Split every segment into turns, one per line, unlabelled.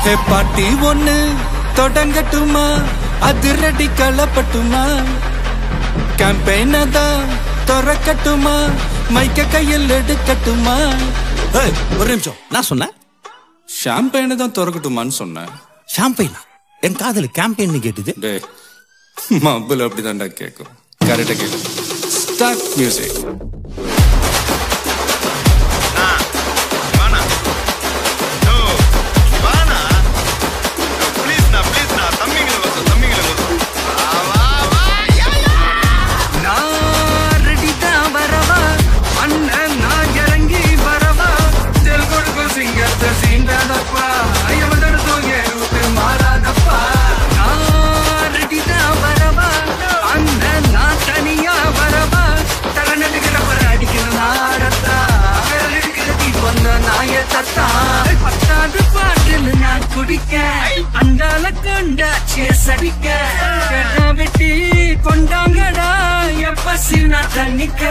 ஹே பாட்டி ஒண்ணு தொடங்கட்டுமா அதிரடி களப்பட்டுமா கேம்பெயின தான் திறக்கட்டுமா மைக்க கையில் எடுக்கட்டுமா
ஒரு நிமிஷம் நான் சொன்னேன்
ஷாம்பெயின தான் திறக்கட்டுமான்னு சொன்னேன்
ஷாம்பெயினா என் காதல கேம்பெயின் கேட்டுது
டே மப்புல அப்படிதான்டா கேட்கும் கரெக்டா கேட்கு ஸ்டார்ட் மியூசிக்
அண்டால கொண்டா சேசடிக்க வெட்டி கொண்டாங்கடா எப்ப சீனா தண்ணிக்க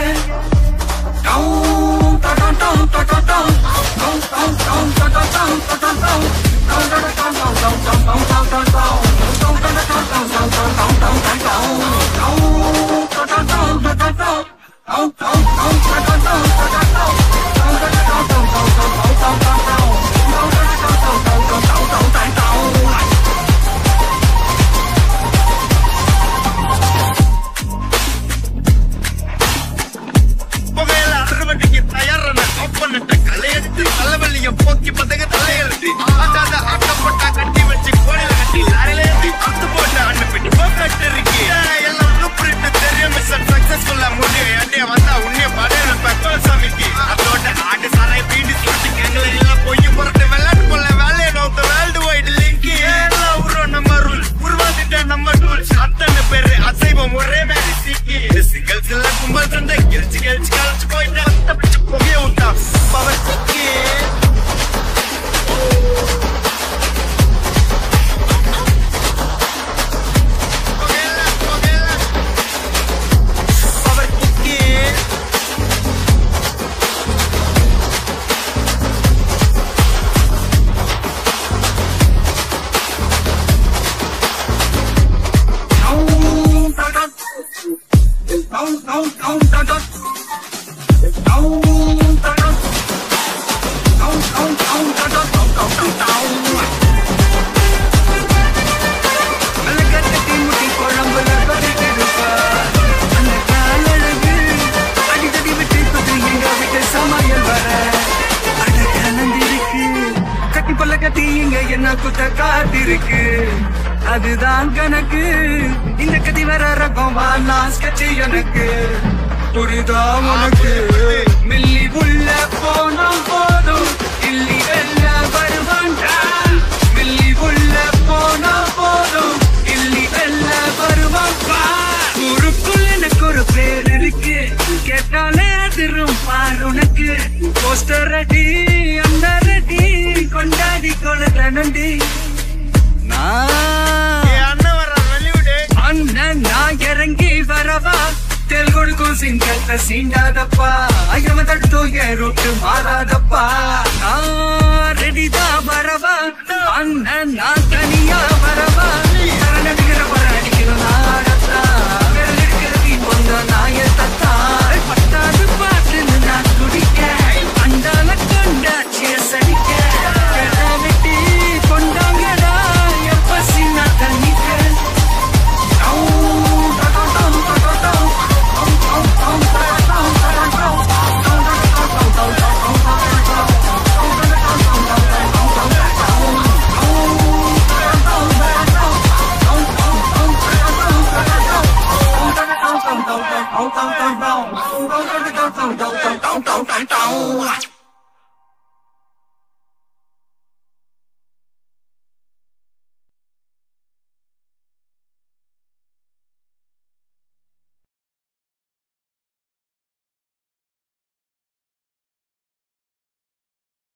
போக்கி பதங்க தலையெழுத்தி அதாத ஆட்டப்பட்டா கட்டி வச்சு கோடில கட்டி லாரில ஏத்தி குத்து போட்டு அண்ணு பெட்டி போக்கட்டு இருக்கு எல்லாம் ப்ளூப்ரிண்ட் தெரியும் மிஷன் சக்சஸ்ஃபுல்லா முடியும் அண்டிய வந்தா உன்னைய படையில பெக்கோல் சாமிக்கு அதோட ஆட்டு சாராய பீடி சுட்டு எங்களை எல்லாம் பொய்ய புரட்டு விளையாட்டு போல வேலையை நோத்த வேர்ல்டு வைடு லிங்க் எல்லாம் உருவம் நம்ம ரூல் உருவாக்கிட்ட நம்ம டூல்ஸ் அத்தனை பேரு அசைவம் ஒரே மாதிரி சீக்கி சிங்கல்ஸ் எல்லாம் கும்பல் சந்தை கிழிச்சு கிழிச்சு கழிச்சு போயிட்டு அத்த பிடிச்சு புகைய விட்டா பவர் குக்கி அதுதான் கணக்கு இந்த கதி வர ரகம் வாசி எனக்கு புரிதா உனக்கு மில்லி உள்ள போனோம் போதும் இல்லி வெல்ல வருவான்டா மில்லி உள்ள போனோம் போதும் இல்லி வெல்ல வருவான்பா ஊருக்குள்ள எனக்கு ஒரு பேர் இருக்கு கேட்டாலே அதிரும் பார் உனக்கு போஸ்டர் ரெடி அந்த ரெடி கொண்டாடி கொள்ள நண்டி அண்ணன் நான் இறங்கி வரவா தெல் கொடுக்கும் சிங்கத்தை சீண்டாதப்பா ஐயம தட்டு ரூட்டு மாறாதப்பா நான் ரெடிதான் வரவா அண்ணன் நான் தனியா வரவா